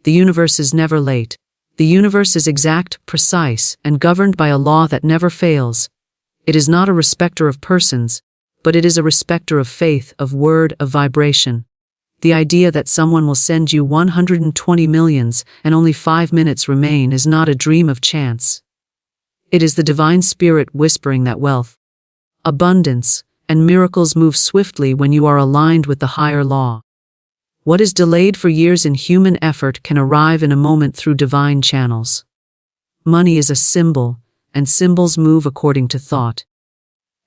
The universe is never late. The universe is exact, precise, and governed by a law that never fails. It is not a respecter of persons, but it is a respecter of faith, of word, of vibration. The idea that someone will send you 120 millions and only 5 minutes remain is not a dream of chance. It is the divine spirit whispering that wealth, abundance, and miracles move swiftly when you are aligned with the higher law. What is delayed for years in human effort can arrive in a moment through divine channels. Money is a symbol, and symbols move according to thought.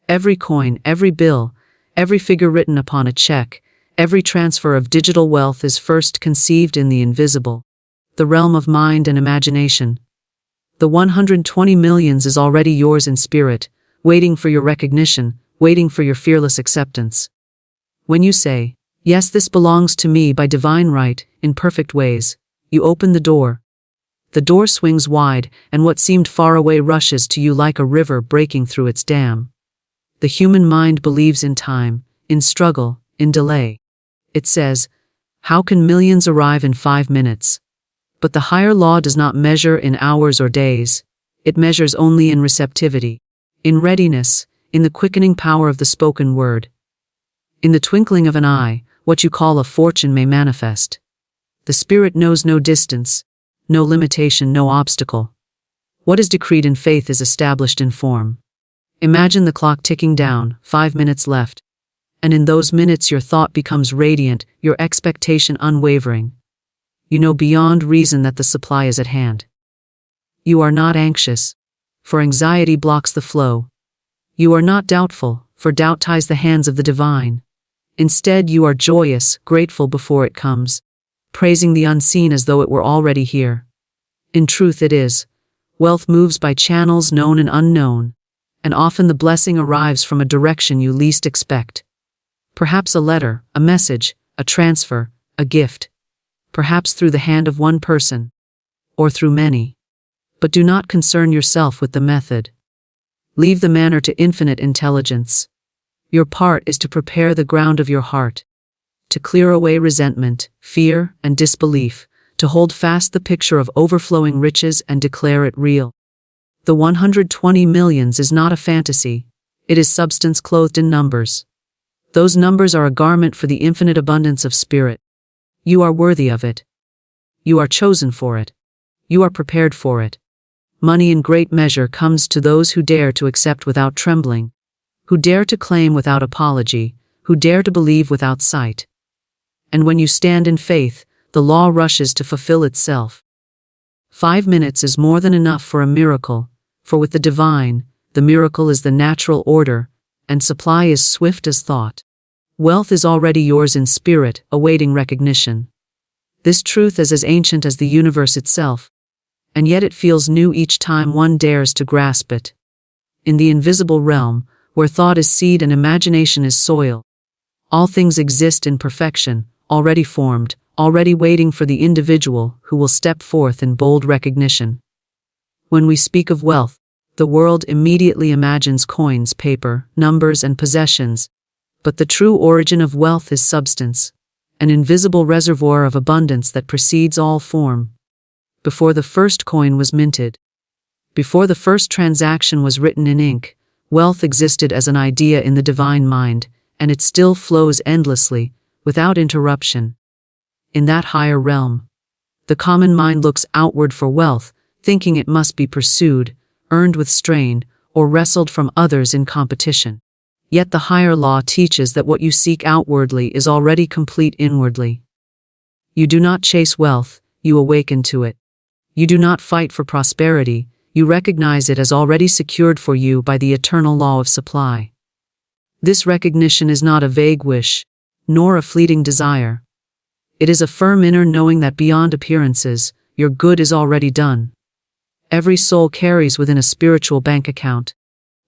Every coin, every bill, every figure written upon a check, every transfer of digital wealth is first conceived in the invisible, the realm of mind and imagination. The 120 millions is already yours in spirit, waiting for your recognition, waiting for your fearless acceptance. When you say, "Yes, this belongs to me by divine right, in perfect ways," you open the door. The door swings wide, and what seemed far away rushes to you like a river breaking through its dam. The human mind believes in time, in struggle, in delay. It says, "How can millions arrive in 5 minutes?" But the higher law does not measure in hours or days. It measures only in receptivity, in readiness, in the quickening power of the spoken word. In the twinkling of an eye, what you call a fortune may manifest. The spirit knows no distance, no limitation, no obstacle. What is decreed in faith is established in form. Imagine the clock ticking down, 5 minutes left. And in those minutes your thought becomes radiant, your expectation unwavering. You know beyond reason that the supply is at hand. You are not anxious, for anxiety blocks the flow. You are not doubtful, for doubt ties the hands of the divine. Instead, you are joyous, grateful before it comes, praising the unseen as though it were already here. In truth it is. Wealth moves by channels known and unknown, and often the blessing arrives from a direction you least expect. Perhaps a letter, a message, a transfer, a gift. Perhaps through the hand of one person, or through many. But do not concern yourself with the method. Leave the manner to infinite intelligence. Your part is to prepare the ground of your heart, to clear away resentment, fear, and disbelief, to hold fast the picture of overflowing riches and declare it real. The 120 millions is not a fantasy, it is substance clothed in numbers. Those numbers are a garment for the infinite abundance of spirit. You are worthy of it. You are chosen for it. You are prepared for it. Money in great measure comes to those who dare to accept without trembling, who dare to claim without apology, who dare to believe without sight. And when you stand in faith, the law rushes to fulfill itself. 5 minutes is more than enough for a miracle, for with the divine, the miracle is the natural order, and supply is swift as thought. Wealth is already yours in spirit, awaiting recognition. This truth is as ancient as the universe itself, and yet it feels new each time one dares to grasp it. In the invisible realm, where thought is seed and imagination is soil, all things exist in perfection, already formed, already waiting for the individual who will step forth in bold recognition. When we speak of wealth, the world immediately imagines coins, paper, numbers, and possessions, but the true origin of wealth is substance, an invisible reservoir of abundance that precedes all form. Before the first coin was minted, before the first transaction was written in ink, wealth existed as an idea in the divine mind, and it still flows endlessly, without interruption. In that higher realm, the common mind looks outward for wealth, thinking it must be pursued, earned with strain, or wrestled from others in competition. Yet the higher law teaches that what you seek outwardly is already complete inwardly. You do not chase wealth, you awaken to it. You do not fight for prosperity, you recognize it as already secured for you by the eternal law of supply. This recognition is not a vague wish, nor a fleeting desire. It is a firm inner knowing that beyond appearances, your good is already done. Every soul carries within a spiritual bank account,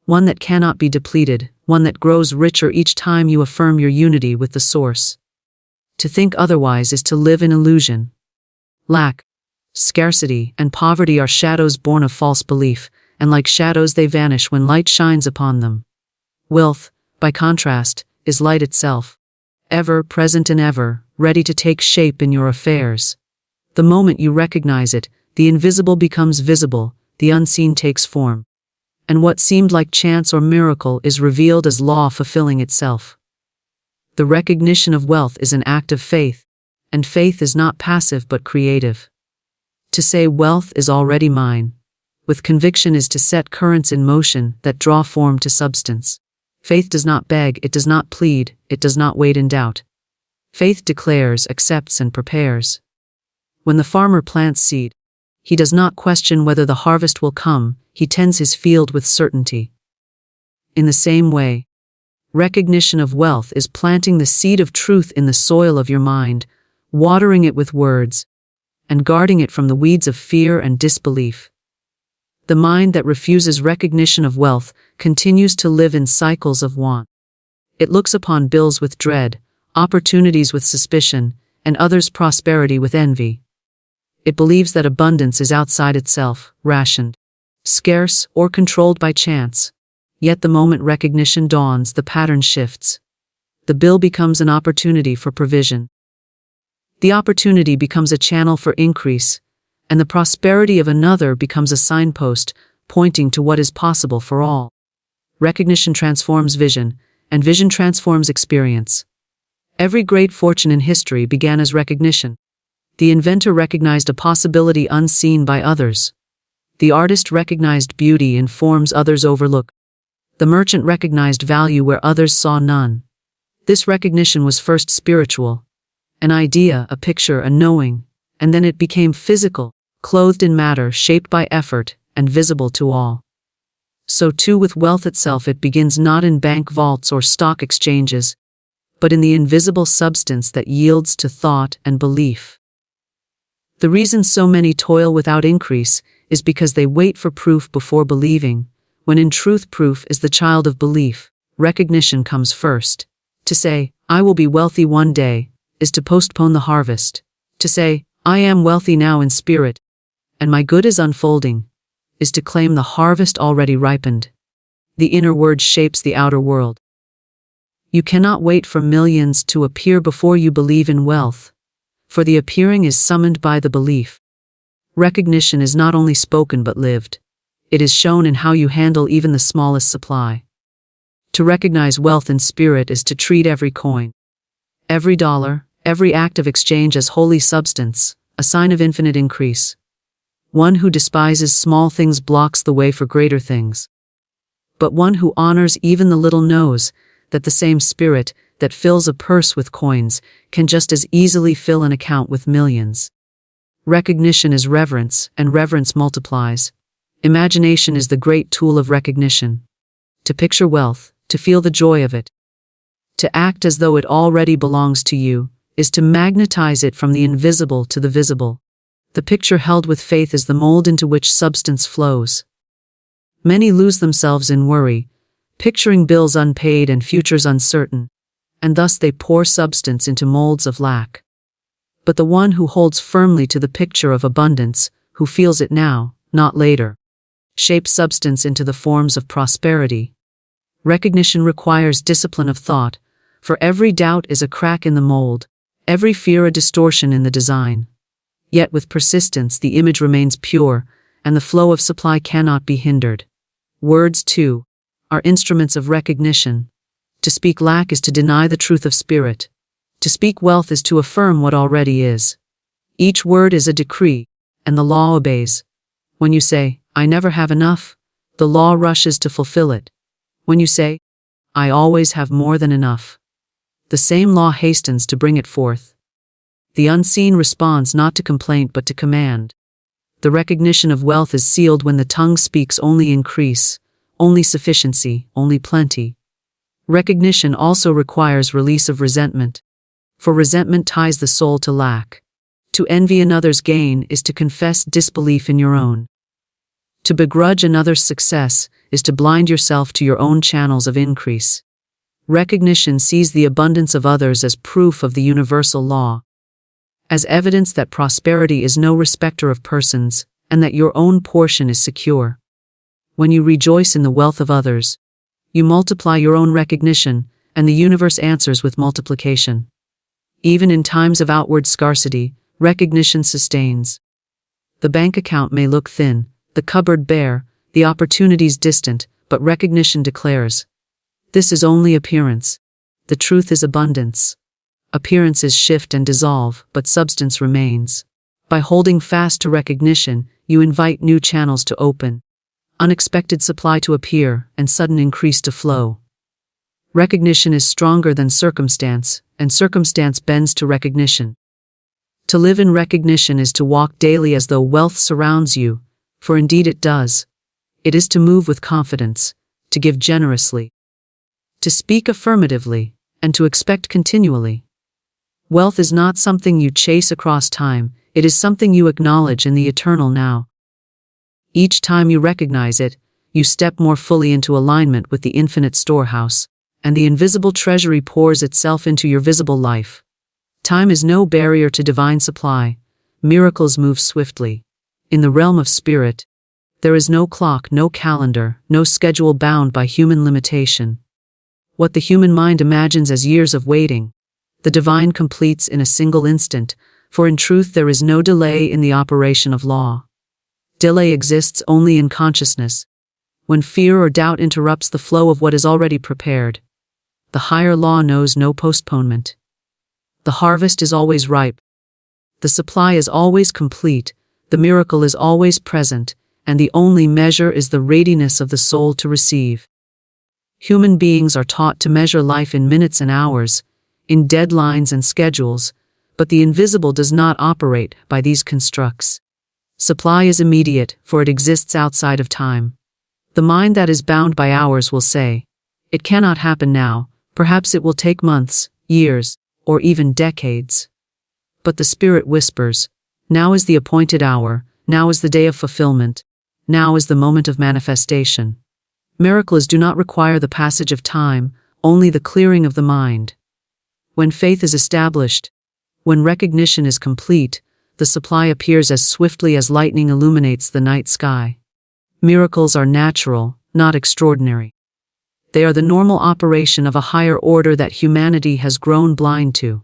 one that cannot be depleted, one that grows richer each time you affirm your unity with the source. To think otherwise is to live in illusion. Lack, scarcity, and poverty are shadows born of false belief, and like shadows they vanish when light shines upon them. Wealth, by contrast, is light itself, ever present and ever ready to take shape in your affairs. The moment you recognize it, the invisible becomes visible, the unseen takes form. And what seemed like chance or miracle is revealed as law fulfilling itself. The recognition of wealth is an act of faith, and faith is not passive but creative. To say wealth is already mine, with conviction, is to set currents in motion that draw form to substance. Faith does not beg, it does not plead, it does not wait in doubt. Faith declares, accepts, and prepares. When the farmer plants seed, he does not question whether the harvest will come, he tends his field with certainty. In the same way, recognition of wealth is planting the seed of truth in the soil of your mind, watering it with words, and guarding it from the weeds of fear and disbelief. The mind that refuses recognition of wealth continues to live in cycles of want. It looks upon bills with dread, opportunities with suspicion, and others' prosperity with envy. It believes that abundance is outside itself, rationed, scarce, or controlled by chance. Yet the moment recognition dawns, the pattern shifts. The bill becomes an opportunity for provision. The opportunity becomes a channel for increase, and the prosperity of another becomes a signpost pointing to what is possible for all. Recognition transforms vision, and vision transforms experience. Every great fortune in history began as recognition. The inventor recognized a possibility unseen by others. The artist recognized beauty in forms others overlook. The merchant recognized value where others saw none. This recognition was first spiritual, an idea, a picture, a knowing, and then it became physical, clothed in matter, shaped by effort, and visible to all. So too with wealth itself, it begins not in bank vaults or stock exchanges, but in the invisible substance that yields to thought and belief. The reason so many toil without increase is because they wait for proof before believing, when in truth proof is the child of belief. Recognition comes first. To say, I will be wealthy one day, is to postpone the harvest. To say, I am wealthy now in spirit, and my good is unfolding, is to claim the harvest already ripened. The inner word shapes the outer world. You cannot wait for millions to appear before you believe in wealth, for the appearing is summoned by the belief. Recognition is not only spoken but lived. It is shown in how you handle even the smallest supply. To recognize wealth in spirit is to treat every coin, every dollar, every act of exchange as holy substance, a sign of infinite increase. One who despises small things blocks the way for greater things. But one who honors even the little knows that the same spirit that fills a purse with coins can just as easily fill an account with millions. Recognition is reverence, and reverence multiplies. Imagination is the great tool of recognition. To picture wealth, to feel the joy of it, to act as though it already belongs to you, is to magnetize it from the invisible to the visible. The picture held with faith is the mold into which substance flows. Many lose themselves in worry, picturing bills unpaid and futures uncertain, and thus they pour substance into molds of lack. But the one who holds firmly to the picture of abundance, who feels it now, not later, shapes substance into the forms of prosperity. Recognition requires discipline of thought, for every doubt is a crack in the mold, every fear a distortion in the design. Yet with persistence the image remains pure, and the flow of supply cannot be hindered. Words, too, are instruments of recognition. To speak lack is to deny the truth of spirit. To speak wealth is to affirm what already is. Each word is a decree, and the law obeys. When you say, I never have enough, the law rushes to fulfill it. When you say, I always have more than enough, the same law hastens to bring it forth. The unseen responds not to complaint but to command. The recognition of wealth is sealed when the tongue speaks only increase, only sufficiency, only plenty. Recognition also requires release of resentment, for resentment ties the soul to lack. To envy another's gain is to confess disbelief in your own. To begrudge another's success is to blind yourself to your own channels of increase. Recognition sees the abundance of others as proof of the universal law, as evidence that prosperity is no respecter of persons, and that your own portion is secure. When you rejoice in the wealth of others, you multiply your own recognition, and the universe answers with multiplication. Even in times of outward scarcity, Recognition sustains. The bank account may look thin, the cupboard bare, the opportunities distant, but recognition declares, this is only appearance. The truth is abundance. Appearances shift and dissolve, but substance remains. By holding fast to recognition, you invite new channels to open, unexpected supply to appear, and sudden increase to flow. Recognition is stronger than circumstance, and circumstance bends to recognition. To live in recognition is to walk daily as though wealth surrounds you, for indeed it does. It is to move with confidence, to give generously, to speak affirmatively, and to expect continually. Wealth is not something you chase across time, it is something you acknowledge in the eternal now. Each time you recognize it, you step more fully into alignment with the infinite storehouse, and the invisible treasury pours itself into your visible life. Time is no barrier to divine supply. Miracles move swiftly. In the realm of spirit, there is no clock, no calendar, no schedule bound by human limitation. What the human mind imagines as years of waiting, the divine completes in a single instant, for in truth there is no delay in the operation of law. Delay exists only in consciousness. When fear or doubt interrupts the flow of what is already prepared, the higher law knows no postponement. The harvest is always ripe. The supply is always complete, the miracle is always present, and the only measure is the readiness of the soul to receive. Human beings are taught to measure life in minutes and hours, in deadlines and schedules, but the invisible does not operate by these constructs. Supply is immediate, for it exists outside of time. The mind that is bound by hours will say, it cannot happen now, perhaps it will take months, years, or even decades. But the spirit whispers, now is the appointed hour, now is the day of fulfillment, now is the moment of manifestation. Miracles do not require the passage of time, only the clearing of the mind. When faith is established, when recognition is complete, the supply appears as swiftly as lightning illuminates the night sky. Miracles are natural, not extraordinary. They are the normal operation of a higher order that humanity has grown blind to.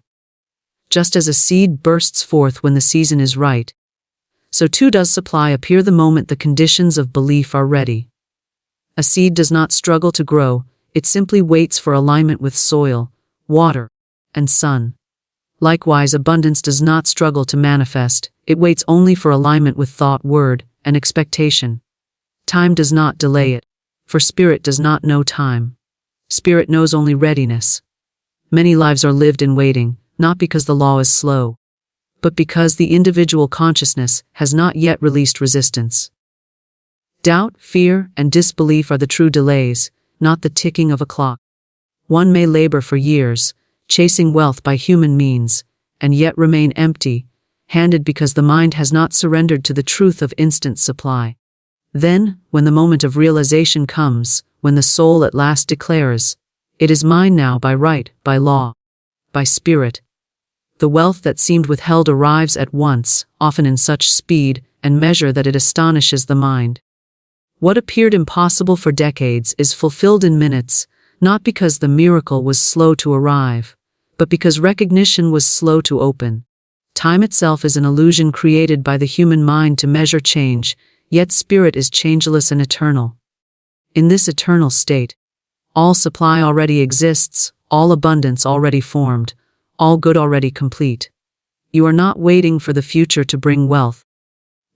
Just as a seed bursts forth when the season is right, so too does supply appear the moment the conditions of belief are ready. A seed does not struggle to grow, it simply waits for alignment with soil, water, and sun. Likewise, abundance does not struggle to manifest, it waits only for alignment with thought, word, and expectation. Time does not delay it, for spirit does not know time. Spirit knows only readiness. Many lives are lived in waiting, not because the law is slow, but because the individual consciousness has not yet released resistance. Doubt, fear, and disbelief are the true delays, not the ticking of a clock. One may labor for years, chasing wealth by human means, and yet remain empty, handed because the mind has not surrendered to the truth of instant supply. Then, when the moment of realization comes, when the soul at last declares, it is mine now by right, by law, by spirit, the wealth that seemed withheld arrives at once, often in such speed and measure that it astonishes the mind. What appeared impossible for decades is fulfilled in minutes, not because the miracle was slow to arrive, but because recognition was slow to open. Time itself is an illusion created by the human mind to measure change, yet spirit is changeless and eternal. In this eternal state, all supply already exists, all abundance already formed, all good already complete. You are not waiting for the future to bring wealth.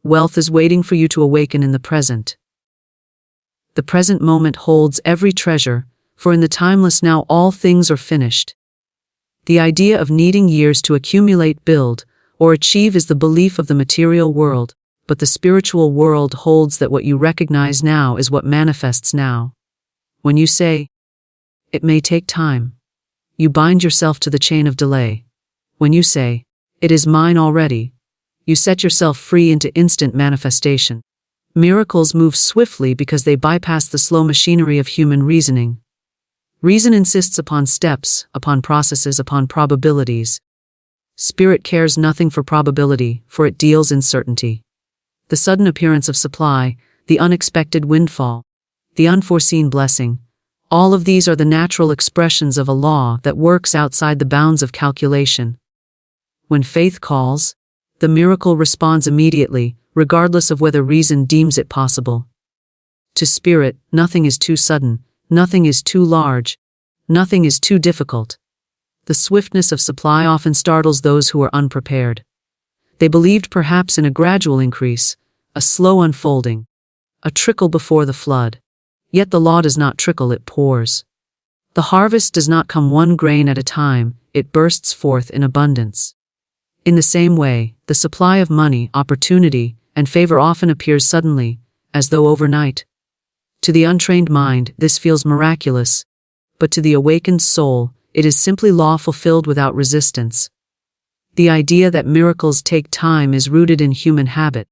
Wealth is waiting for you to awaken in the present. The present moment holds every treasure, for in the timeless now all things are finished. The idea of needing years to accumulate, build, or achieve is the belief of the material world, but the spiritual world holds that what you recognize now is what manifests now. When you say, it may take time, you bind yourself to the chain of delay. When you say, it is mine already, you set yourself free into instant manifestation. Miracles move swiftly because they bypass the slow machinery of human reasoning. Reason insists upon steps, upon processes, upon probabilities. Spirit cares nothing for probability, for it deals in certainty. The sudden appearance of supply, the unexpected windfall, the unforeseen blessing, all of these are the natural expressions of a law that works outside the bounds of calculation. When faith calls, The miracle responds immediately, regardless of whether reason deems it possible. To spirit, nothing is too sudden, nothing is too large, nothing is too difficult. The swiftness of supply often startles those who are unprepared. They believed perhaps in a gradual increase, a slow unfolding, a trickle before the flood. Yet the law does not trickle, it pours. The harvest does not come one grain at a time, it bursts forth in abundance. In the same way, the supply of money, opportunity, and favor often appears suddenly, as though overnight. To the untrained mind, this feels miraculous, but to the awakened soul, it is simply law fulfilled without resistance. The idea that miracles take time is rooted in human habit.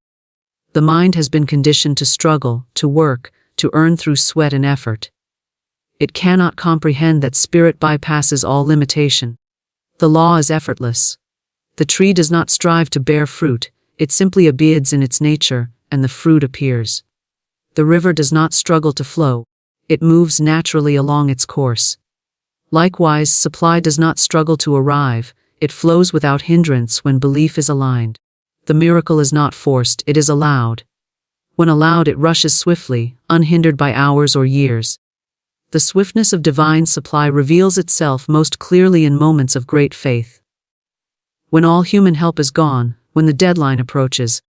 The mind has been conditioned to struggle, to work, to earn through sweat and effort. It cannot comprehend that spirit bypasses all limitation. The law is effortless. The tree does not strive to bear fruit, it simply abides in its nature, and the fruit appears. The river does not struggle to flow, it moves naturally along its course. Likewise, supply does not struggle to arrive, it flows without hindrance when belief is aligned. The miracle is not forced, it is allowed. When allowed, it rushes swiftly, unhindered by hours or years. The swiftness of divine supply reveals itself most clearly in moments of great faith. When all human help is gone, when the deadline approaches,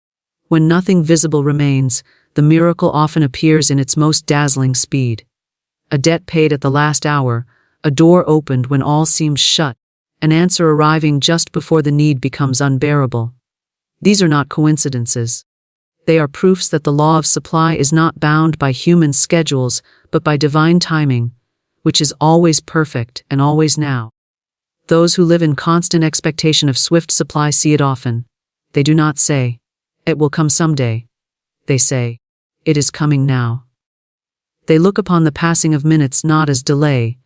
when nothing visible remains, the miracle often appears in its most dazzling speed. A debt paid at the last hour, a door opened when all seems shut, an answer arriving just before the need becomes unbearable. These are not coincidences. They are proofs that the law of supply is not bound by human schedules, but by divine timing, which is always perfect and always now. Those who live in constant expectation of swift supply see it often. They do not say, "It will come someday." They say, "It is coming now." They look upon the passing of minutes not as delay,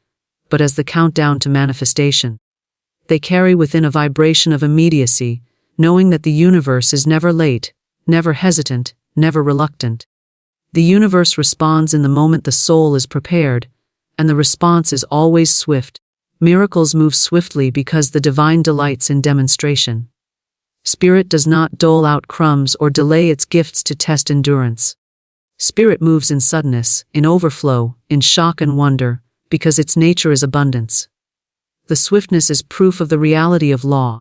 but as the countdown to manifestation. They carry within a vibration of immediacy, knowing that the universe is never late, never hesitant, never reluctant. The universe responds in the moment the soul is prepared, and the response is always swift. Miracles move swiftly because the divine delights in demonstration. Spirit does not dole out crumbs or delay its gifts to test endurance. Spirit moves in suddenness, in overflow, in shock and wonder, because its nature is abundance. The swiftness is proof of the reality of law,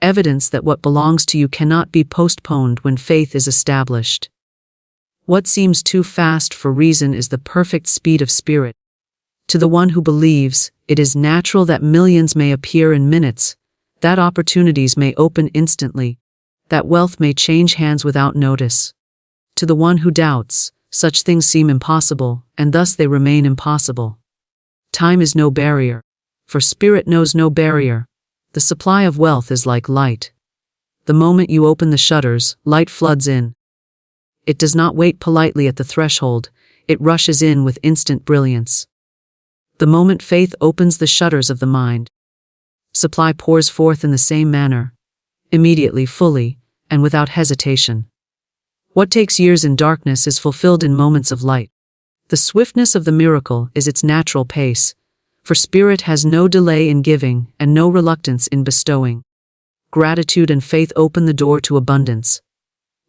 evidence that what belongs to you cannot be postponed when faith is established. What seems too fast for reason is the perfect speed of spirit. To the one who believes, it is natural that millions may appear in minutes, that opportunities may open instantly, that wealth may change hands without notice. To the one who doubts, such things seem impossible, and thus they remain impossible. Time is no barrier, for spirit knows no barrier. The supply of wealth is like light. The moment you open the shutters, light floods in. It does not wait politely at the threshold, it rushes in with instant brilliance. The moment faith opens the shutters of the mind, supply pours forth in the same manner, immediately, fully, and without hesitation. What takes years in darkness is fulfilled in moments of light. The swiftness of the miracle is its natural pace, for spirit has no delay in giving and no reluctance in bestowing. Gratitude and faith open the door to abundance.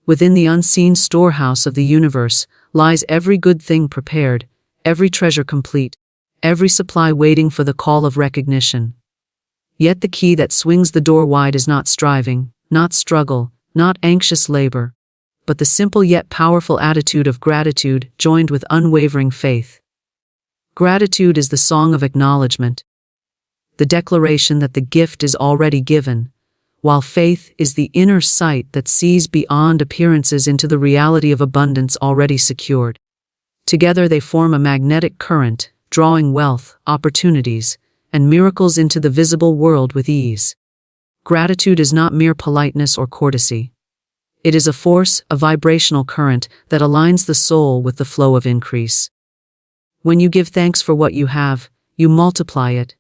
Within the unseen storehouse of the universe lies every good thing prepared, every treasure complete, every supply waiting for the call of recognition. Yet the key that swings the door wide is not striving, not struggle, not anxious labor, but the simple yet powerful attitude of gratitude joined with unwavering faith. Gratitude is the song of acknowledgement, the declaration that the gift is already given, while faith is the inner sight that sees beyond appearances into the reality of abundance already secured. Together they form a magnetic current, drawing wealth, opportunities, and miracles into the visible world with ease. Gratitude is not mere politeness or courtesy. It is a force, a vibrational current that aligns the soul with the flow of increase. When you give thanks for what you have, you multiply it.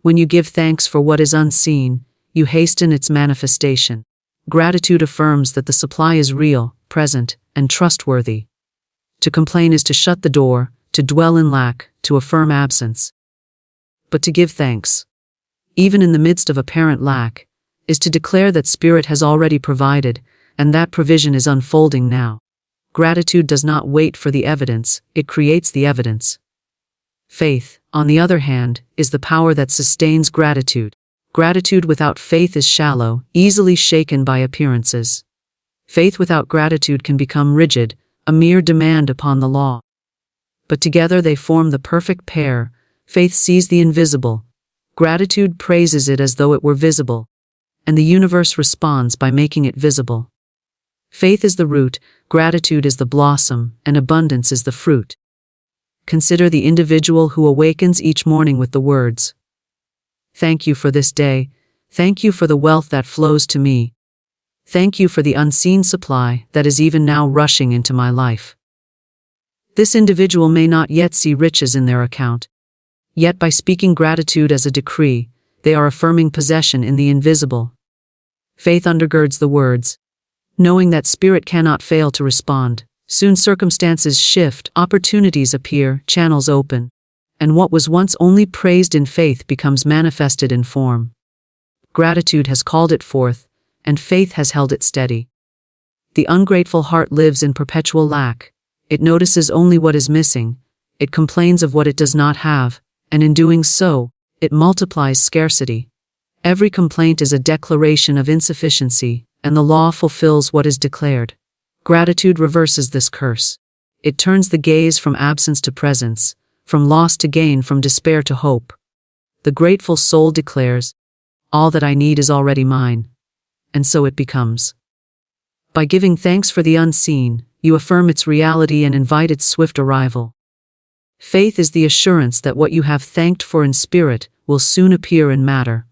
When you give thanks for what is unseen, you hasten its manifestation. Gratitude affirms that the supply is real, present, and trustworthy. To complain is to shut the door, to dwell in lack, to affirm absence. But to give thanks, even in the midst of apparent lack, is to declare that Spirit has already provided, and that provision is unfolding now. Gratitude does not wait for the evidence, it creates the evidence. Faith, on the other hand, is the power that sustains gratitude. Gratitude without faith is shallow, easily shaken by appearances. Faith without gratitude can become rigid, a mere demand upon the law. But together they form the perfect pair. Faith sees the invisible. Gratitude praises it as though it were visible. And the universe responds by making it visible. Faith is the root, gratitude is the blossom, and abundance is the fruit. Consider the individual who awakens each morning with the words, "Thank you for this day. Thank you for the wealth that flows to me. Thank you for the unseen supply that is even now rushing into my life." This individual may not yet see riches in their account. Yet by speaking gratitude as a decree, they are affirming possession in the invisible. Faith undergirds the words, knowing that Spirit cannot fail to respond. Soon circumstances shift, opportunities appear, channels open, and what was once only praised in faith becomes manifested in form. Gratitude has called it forth, and faith has held it steady. The ungrateful heart lives in perpetual lack. It notices only what is missing, it complains of what it does not have, and in doing so, it multiplies scarcity. Every complaint is a declaration of insufficiency, and the law fulfills what is declared. Gratitude reverses this curse. It turns the gaze from absence to presence, from loss to gain, from despair to hope. The grateful soul declares, "All that I need is already mine." And so it becomes. By giving thanks for the unseen, you affirm its reality and invite its swift arrival. Faith is the assurance that what you have thanked for in spirit will soon appear in matter.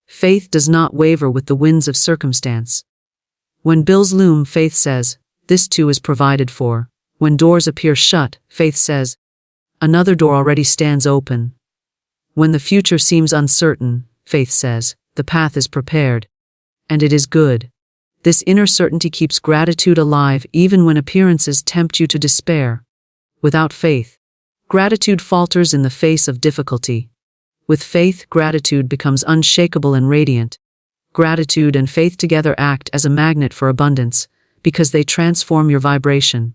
Faith does not waver with the winds of circumstance. When bills loom, faith says, "This too is provided for." When doors appear shut, faith says, "Another door already stands open." When the future seems uncertain, faith says, "The path is prepared." And it is good. This inner certainty keeps gratitude alive even when appearances tempt you to despair. Without faith, gratitude falters in the face of difficulty. With faith, gratitude becomes unshakable and radiant. Gratitude and faith together act as a magnet for abundance, because they transform your vibration.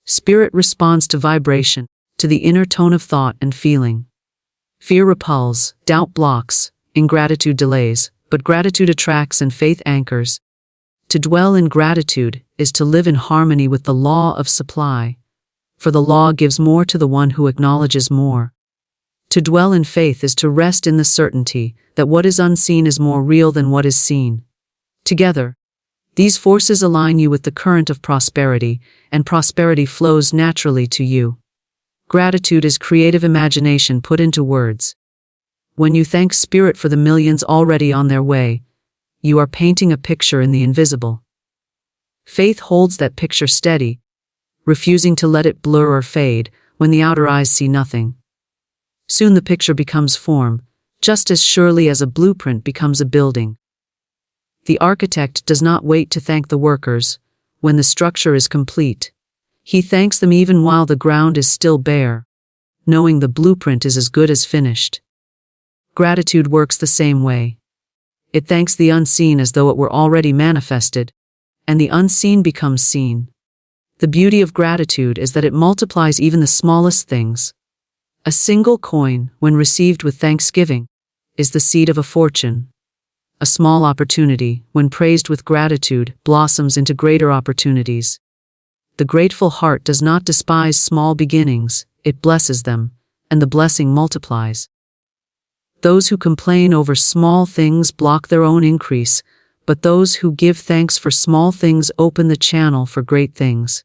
Spirit responds to vibration, to the inner tone of thought and feeling. Fear repels, doubt blocks, ingratitude delays, but gratitude attracts and faith anchors. To dwell in gratitude is to live in harmony with the law of supply, for the law gives more to the one who acknowledges more. To dwell in faith is to rest in the certainty that what is unseen is more real than what is seen. Together, these forces align you with the current of prosperity, and prosperity flows naturally to you. Gratitude is creative imagination put into words. When you thank Spirit for the millions already on their way, you are painting a picture in the invisible. Faith holds that picture steady, refusing to let it blur or fade when the outer eyes see nothing. Soon the picture becomes form, just as surely as a blueprint becomes a building. The architect does not wait to thank the workers when the structure is complete. He thanks them even while the ground is still bare, knowing the blueprint is as good as finished. Gratitude works the same way. It thanks the unseen as though it were already manifested, and the unseen becomes seen. The beauty of gratitude is that it multiplies even the smallest things. A single coin, when received with thanksgiving, is the seed of a fortune. A small opportunity, when praised with gratitude, blossoms into greater opportunities. The grateful heart does not despise small beginnings, it blesses them, and the blessing multiplies. Those who complain over small things block their own increase, but those who give thanks for small things open the channel for great things.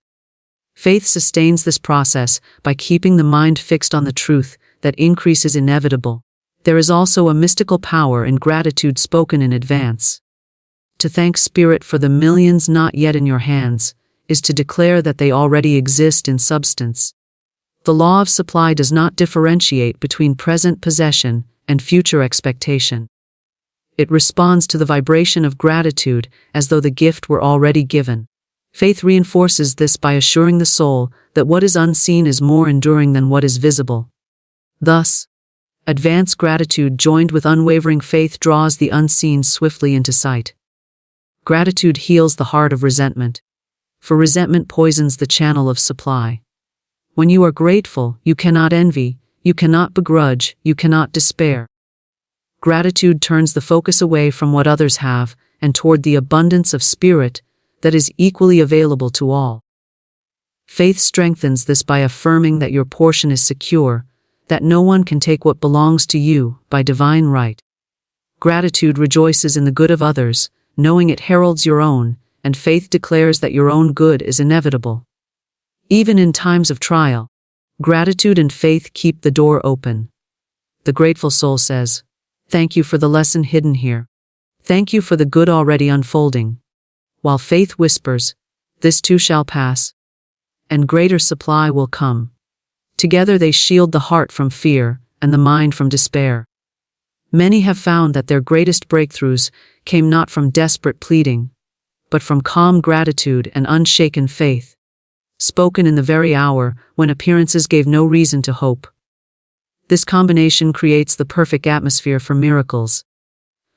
Faith sustains this process by keeping the mind fixed on the truth that increase is inevitable. There is also a mystical power in gratitude spoken in advance. To thank Spirit for the millions not yet in your hands is to declare that they already exist in substance. The law of supply does not differentiate between present possession and future expectation. It responds to the vibration of gratitude as though the gift were already given. Faith reinforces this by assuring the soul that what is unseen is more enduring than what is visible. Thus, Advanced gratitude joined with unwavering faith draws the unseen swiftly into sight. Gratitude heals the heart of resentment, for resentment poisons the channel of supply. When you are grateful, you cannot envy, you cannot begrudge, you cannot despair. Gratitude turns the focus away from what others have and toward the abundance of spirit that is equally available to all. Faith strengthens this by affirming that your portion is secure, that no one can take what belongs to you by divine right. Gratitude rejoices in the good of others, knowing it heralds your own, and faith declares that your own good is inevitable. Even in times of trial, gratitude and faith keep the door open. The grateful soul says, "Thank you for the lesson hidden here. Thank you for the good already unfolding." While faith whispers, "This too shall pass, and greater supply will come." Together they shield the heart from fear and the mind from despair. Many have found that their greatest breakthroughs came not from desperate pleading, but from calm gratitude and unshaken faith, spoken in the very hour when appearances gave no reason to hope. This combination creates the perfect atmosphere for miracles.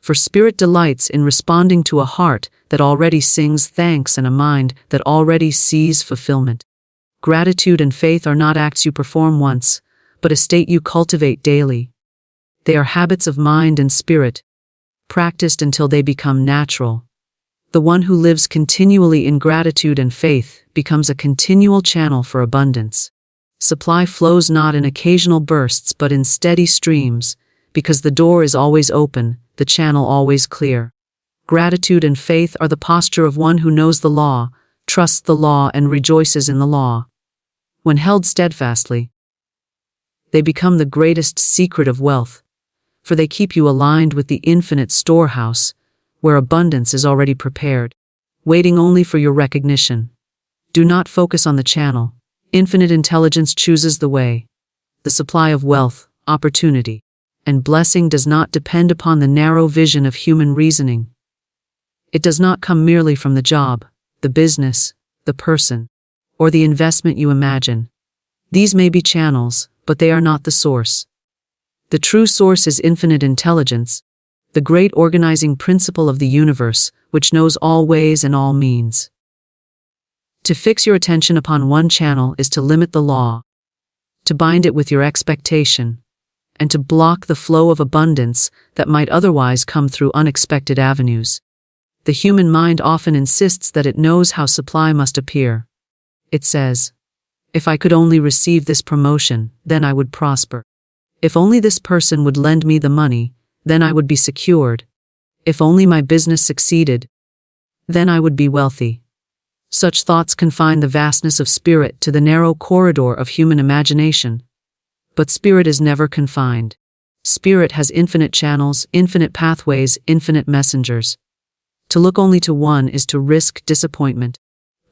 For spirit delights in responding to a heart that already sings thanks and a mind that already sees fulfillment. Gratitude and faith are not acts you perform once, but a state you cultivate daily. They are habits of mind and spirit, practiced until they become natural. The one who lives continually in gratitude and faith becomes a continual channel for abundance. Supply flows not in occasional bursts but in steady streams, because the door is always open, the channel always clear. Gratitude and faith are the posture of one who knows the law, trusts the law, and rejoices in the law. When held steadfastly, they become the greatest secret of wealth, for they keep you aligned with the infinite storehouse, where abundance is already prepared, waiting only for your recognition. Do not focus on the channel. Infinite intelligence chooses the way. The supply of wealth, opportunity, and blessing does not depend upon the narrow vision of human reasoning. It does not come merely from the job, the business, the person, or the investment you imagine. These may be channels, but they are not the source. The true source is infinite intelligence, the great organizing principle of the universe, which knows all ways and all means. To fix your attention upon one channel is to limit the law, to bind it with your expectation, and to block the flow of abundance that might otherwise come through unexpected avenues. The human mind often insists that it knows how supply must appear. It says, "If I could only receive this promotion, then I would prosper. If only this person would lend me the money, then I would be secured. If only my business succeeded, then I would be wealthy." Such thoughts confine the vastness of spirit to the narrow corridor of human imagination. But spirit is never confined. Spirit has infinite channels, infinite pathways, infinite messengers. To look only to one is to risk disappointment.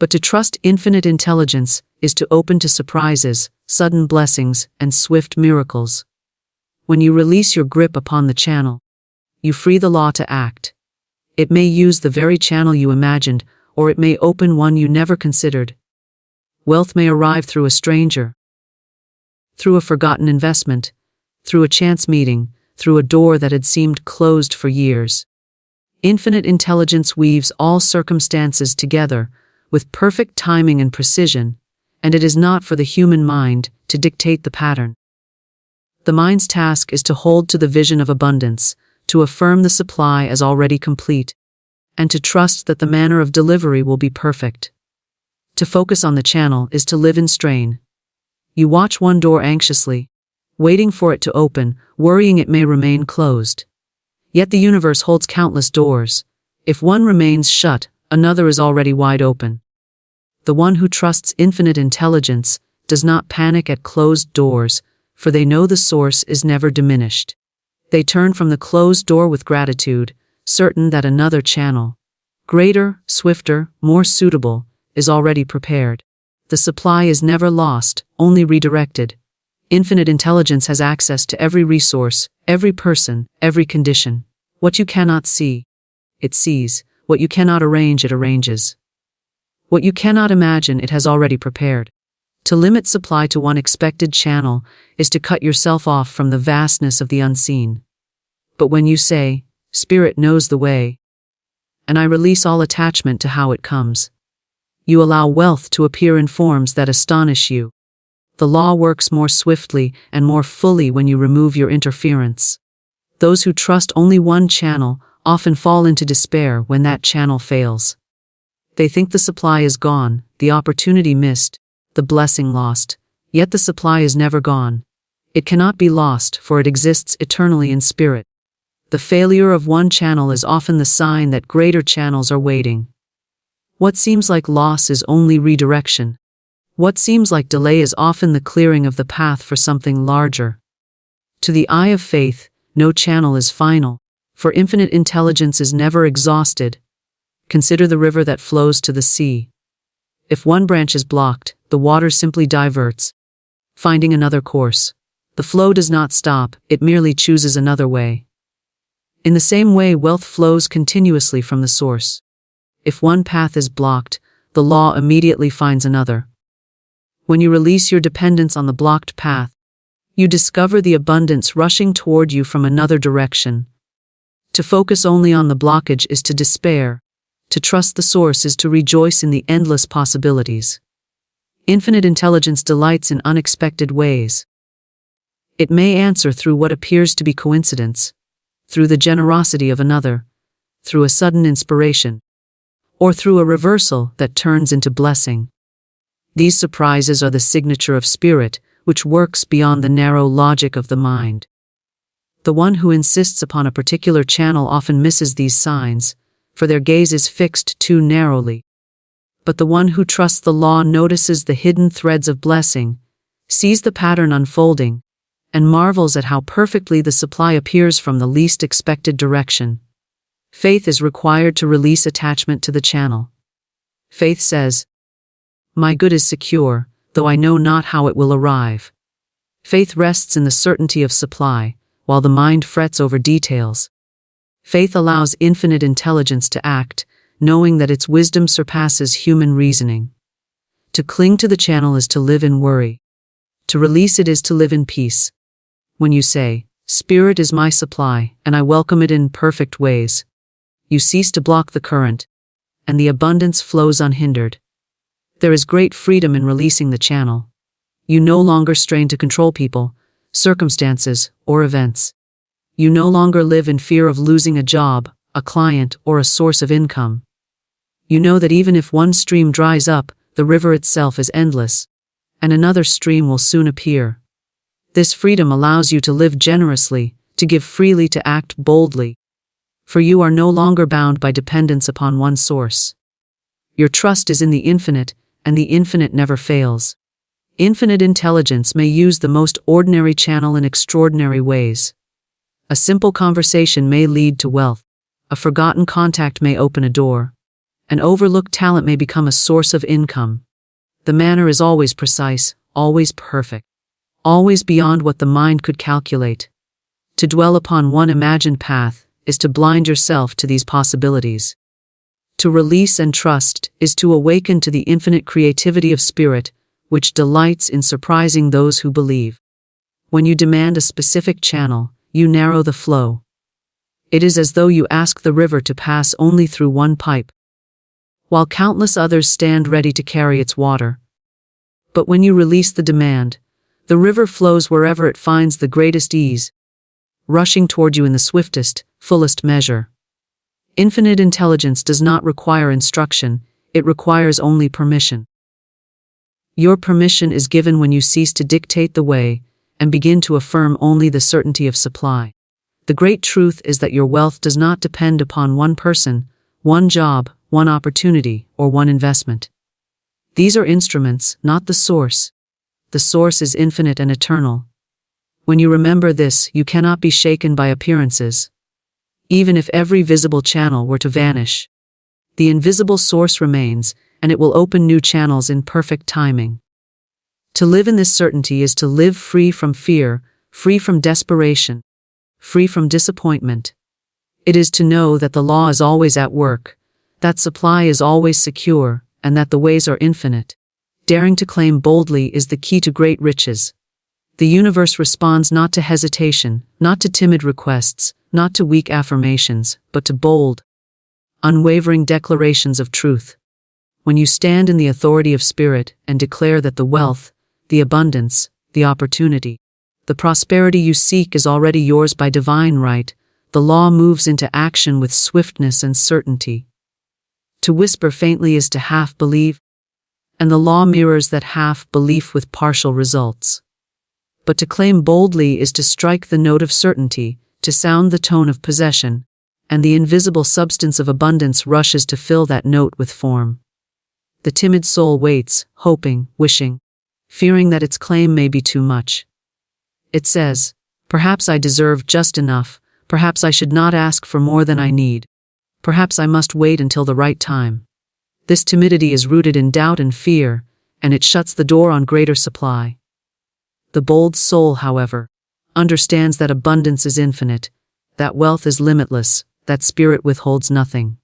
But to trust infinite intelligence is to open to surprises, sudden blessings, and swift miracles. When you release your grip upon the channel, you free the law to act. It may use the very channel you imagined, or it may open one you never considered. Wealth may arrive through a stranger, through a forgotten investment, through a chance meeting, through a door that had seemed closed for years. Infinite intelligence weaves all circumstances together with perfect timing and precision, and it is not for the human mind to dictate the pattern. The mind's task is to hold to the vision of abundance, to affirm the supply as already complete, and to trust that the manner of delivery will be perfect. To focus on the channel is to live in strain. You watch one door anxiously, waiting for it to open, worrying it may remain closed. Yet the universe holds countless doors. If one remains shut, another is already wide open. The one who trusts infinite intelligence does not panic at closed doors, for they know the source is never diminished. They turn from the closed door with gratitude, certain that another channel, greater, swifter, more suitable, is already prepared. The supply is never lost, only redirected. Infinite intelligence has access to every resource, every person, every condition. What you cannot see, it sees. What you cannot arrange, it arranges. What you cannot imagine, it has already prepared. To limit supply to one expected channel is to cut yourself off from the vastness of the unseen. But when you say, Spirit knows the way, and I release all attachment to how it comes, you allow wealth to appear in forms that astonish you. The law works more swiftly and more fully when you remove your interference. Those who trust only one channel often fall into despair when that channel fails. They think the supply is gone, the opportunity missed, the blessing lost, yet the supply is never gone. It cannot be lost, for it exists eternally in spirit. The failure of one channel is often the sign that greater channels are waiting. What seems like loss is only redirection. What seems like delay is often the clearing of the path for something larger. To the eye of faith, no channel is final, for infinite intelligence is never exhausted. Consider the river that flows to the sea. If one branch is blocked, the water simply diverts, finding another course. The flow does not stop, it merely chooses another way. In the same way, wealth flows continuously from the source. If one path is blocked, the law immediately finds another. When you release your dependence on the blocked path, you discover the abundance rushing toward you from another direction. To focus only on the blockage is to despair. To trust the source is to rejoice in the endless possibilities. Infinite intelligence delights in unexpected ways. It may answer through what appears to be coincidence, through the generosity of another, through a sudden inspiration, or through a reversal that turns into blessing. These surprises are the signature of spirit, which works beyond the narrow logic of the mind. The one who insists upon a particular channel often misses these signs, for their gaze is fixed too narrowly. But the one who trusts the law notices the hidden threads of blessing, sees the pattern unfolding, and marvels at how perfectly the supply appears from the least expected direction. Faith is required to release attachment to the channel. Faith says, "My good is secure, though I know not how it will arrive." Faith rests in the certainty of supply, while the mind frets over details. Faith allows infinite intelligence to act, knowing that its wisdom surpasses human reasoning. To cling to the channel is to live in worry. To release it is to live in peace. When you say, "Spirit is my supply, and I welcome it in perfect ways," you cease to block the current, and the abundance flows unhindered. There is great freedom in releasing the channel. You no longer strain to control people, circumstances, or events. You no longer live in fear of losing a job, a client, or a source of income. You know that even if one stream dries up, the river itself is endless, and another stream will soon appear. This freedom allows you to live generously, to give freely, to act boldly. For you are no longer bound by dependence upon one source. Your trust is in the infinite, and the infinite never fails. Infinite intelligence may use the most ordinary channel in extraordinary ways. A simple conversation may lead to wealth. A forgotten contact may open a door. An overlooked talent may become a source of income. The manner is always precise, always perfect, always beyond what the mind could calculate. To dwell upon one imagined path is to blind yourself to these possibilities. To release and trust is to awaken to the infinite creativity of spirit, which delights in surprising those who believe. When you demand a specific channel, you narrow the flow. It is as though you ask the river to pass only through one pipe, while countless others stand ready to carry its water. But when you release the demand, the river flows wherever it finds the greatest ease, rushing toward you in the swiftest, fullest measure. Infinite intelligence does not require instruction, it requires only permission. Your permission is given when you cease to dictate the way and begin to affirm only the certainty of supply. The great truth is that your wealth does not depend upon one person, one job, one opportunity, or one investment. These are instruments, not the source. The source is infinite and eternal. When you remember this, you cannot be shaken by appearances. Even if every visible channel were to vanish, the invisible source remains, and it will open new channels in perfect timing. To live in this certainty is to live free from fear, free from desperation, free from disappointment. It is to know that the law is always at work, that supply is always secure, and that the ways are infinite. Daring to claim boldly is the key to great riches. The universe responds not to hesitation, not to timid requests, not to weak affirmations, but to bold, unwavering declarations of truth. When you stand in the authority of spirit and declare that the wealth, the abundance, the opportunity, the prosperity you seek is already yours by divine right, the law moves into action with swiftness and certainty. To whisper faintly is to half believe, and the law mirrors that half belief with partial results. But to claim boldly is to strike the note of certainty, to sound the tone of possession, and the invisible substance of abundance rushes to fill that note with form. The timid soul waits, hoping, wishing, fearing that its claim may be too much. It says, "Perhaps I deserve just enough, perhaps I should not ask for more than I need, perhaps I must wait until the right time." This timidity is rooted in doubt and fear, and it shuts the door on greater supply. The bold soul, however, understands that abundance is infinite, that wealth is limitless, that spirit withholds nothing.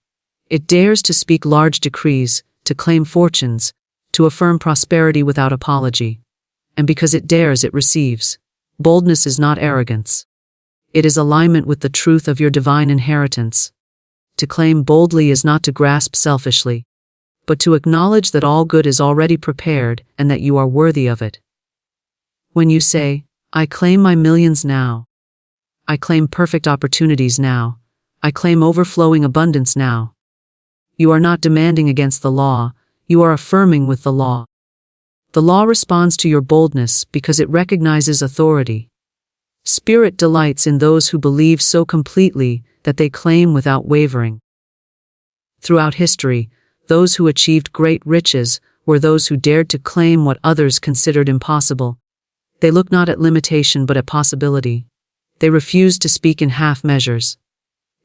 It dares to speak large decrees, to claim fortunes, to affirm prosperity without apology. And because it dares, it receives. Boldness is not arrogance. It is alignment with the truth of your divine inheritance. To claim boldly is not to grasp selfishly, but to acknowledge that all good is already prepared and that you are worthy of it. When you say, "I claim my millions now. I claim perfect opportunities now. I claim overflowing abundance now," you are not demanding against the law, you are affirming with the law. The law responds to your boldness because it recognizes authority. Spirit delights in those who believe so completely that they claim without wavering. Throughout history, those who achieved great riches were those who dared to claim what others considered impossible. They looked not at limitation but at possibility. They refused to speak in half measures.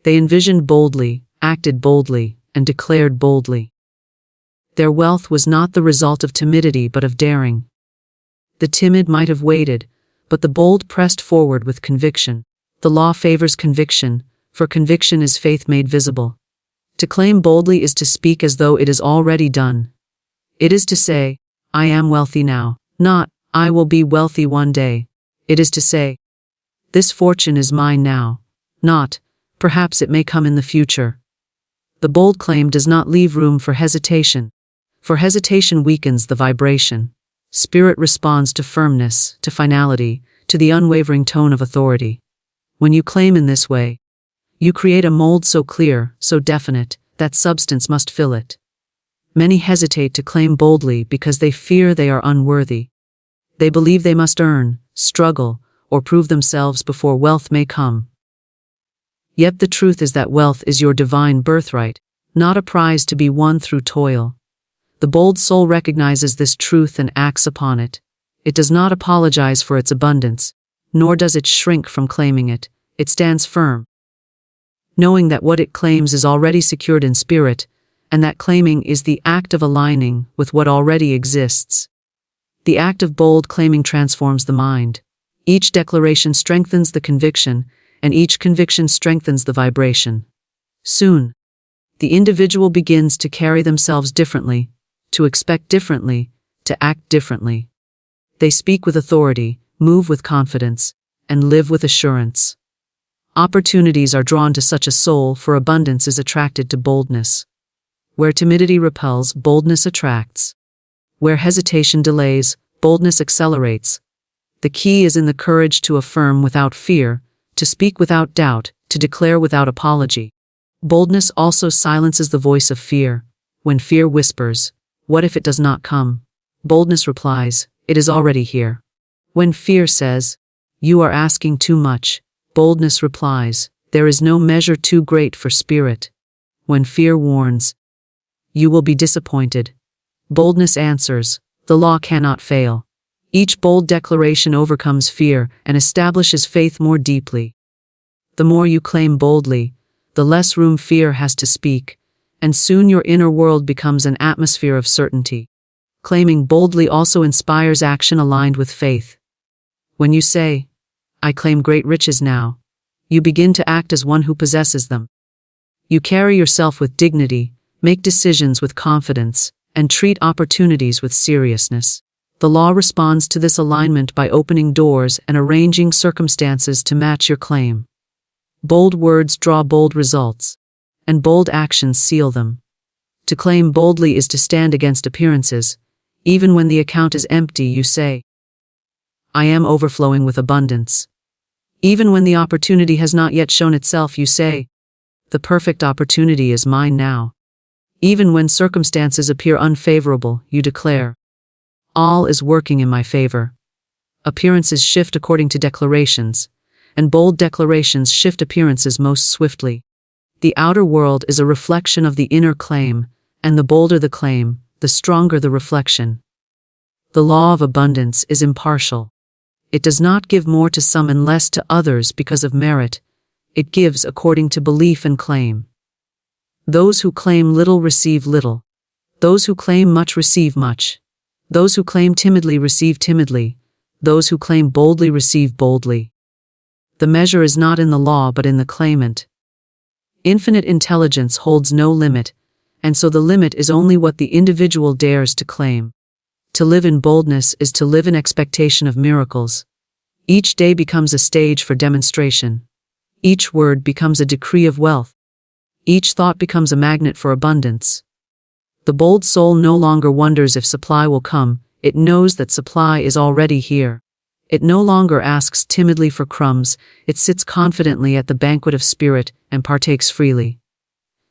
They envisioned boldly, acted boldly, and declared boldly. Their wealth was not the result of timidity but of daring. The timid might have waited, but the bold pressed forward with conviction. The law favors conviction, for conviction is faith made visible. To claim boldly is to speak as though it is already done. It is to say, "I am wealthy now," not, "I will be wealthy one day." It is to say, "This fortune is mine now," not, "Perhaps it may come in the future." The bold claim does not leave room for hesitation, for hesitation weakens the vibration. Spirit responds to firmness, to finality, to the unwavering tone of authority. When you claim in this way, you create a mold so clear, so definite, that substance must fill it. Many hesitate to claim boldly because they fear they are unworthy. They believe they must earn, struggle, or prove themselves before wealth may come. Yet the truth is that wealth is your divine birthright, not a prize to be won through toil. The bold soul recognizes this truth and acts upon it. It does not apologize for its abundance, nor does it shrink from claiming it. It stands firm, knowing that what it claims is already secured in spirit, and that claiming is the act of aligning with what already exists. The act of bold claiming transforms the mind. Each declaration strengthens the conviction, and each conviction strengthens the vibration. Soon, the individual begins to carry themselves differently, to expect differently, to act differently. They speak with authority, move with confidence, and live with assurance. Opportunities are drawn to such a soul, for abundance is attracted to boldness. Where timidity repels, boldness attracts. Where hesitation delays, boldness accelerates. The key is in the courage to affirm without fear, to speak without doubt, to declare without apology. Boldness also silences the voice of fear. When fear whispers, "What if it does not come?" boldness replies, "It is already here." When fear says, "You are asking too much," boldness replies, "There is no measure too great for spirit." When fear warns, "You will be disappointed," boldness answers, "The law cannot fail." Each bold declaration overcomes fear and establishes faith more deeply. The more you claim boldly, the less room fear has to speak, and soon your inner world becomes an atmosphere of certainty. Claiming boldly also inspires action aligned with faith. When you say, "I claim great riches now," you begin to act as one who possesses them. You carry yourself with dignity, make decisions with confidence, and treat opportunities with seriousness. The law responds to this alignment by opening doors and arranging circumstances to match your claim. Bold words draw bold results, and bold actions seal them. To claim boldly is to stand against appearances. Even when the account is empty, you say, I am overflowing with abundance. Even when the opportunity has not yet shown itself, you say, the perfect opportunity is mine now. Even when circumstances appear unfavorable, you declare, all is working in my favor. Appearances shift according to declarations, and bold declarations shift appearances most swiftly. The outer world is a reflection of the inner claim, and the bolder the claim, the stronger the reflection. The law of abundance is impartial. It does not give more to some and less to others because of merit. It gives according to belief and claim. Those who claim little receive little. Those who claim much receive much. Those who claim timidly receive timidly. Those who claim boldly receive boldly. The measure is not in the law but in the claimant. Infinite intelligence holds no limit, and so the limit is only what the individual dares to claim. To live in boldness is to live in expectation of miracles. Each day becomes a stage for demonstration. Each word becomes a decree of wealth. Each thought becomes a magnet for abundance. The bold soul no longer wonders if supply will come, it knows that supply is already here. It no longer asks timidly for crumbs, it sits confidently at the banquet of spirit and partakes freely.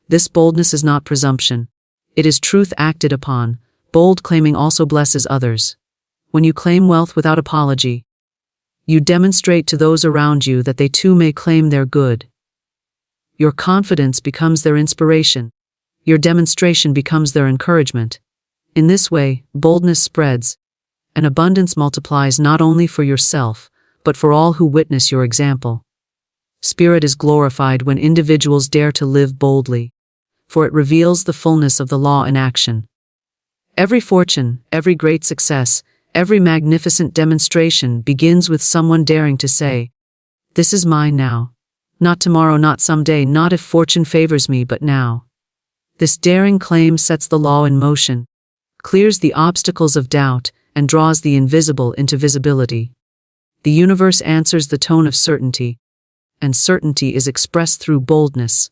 This boldness is not presumption. It is truth acted upon. Bold claiming also blesses others. When you claim wealth without apology, you demonstrate to those around you that they too may claim their good. Your confidence becomes their inspiration. Your demonstration becomes their encouragement. In this way, boldness spreads, and abundance multiplies not only for yourself, but for all who witness your example. Spirit is glorified when individuals dare to live boldly, for it reveals the fullness of the law in action. Every fortune, every great success, every magnificent demonstration begins with someone daring to say, this is mine now. Not tomorrow, not someday, not if fortune favors me, but now. This daring claim sets the law in motion, clears the obstacles of doubt, and draws the invisible into visibility. The universe answers the tone of certainty, and certainty is expressed through boldness.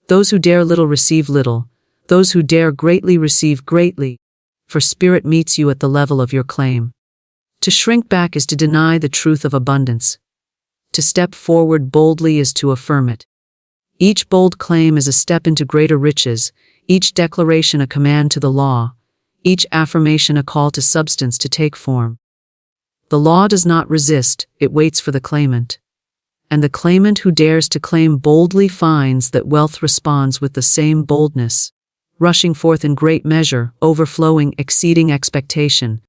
Those who dare little receive little. Those who dare greatly receive greatly, for spirit meets you at the level of your claim. To shrink back is to deny the truth of abundance. To step forward boldly is to affirm it. Each bold claim is a step into greater riches, each declaration a command to the law, each affirmation a call to substance to take form. The law does not resist, it waits for the claimant. And the claimant who dares to claim boldly finds that wealth responds with the same boldness, rushing forth in great measure, overflowing, exceeding expectation,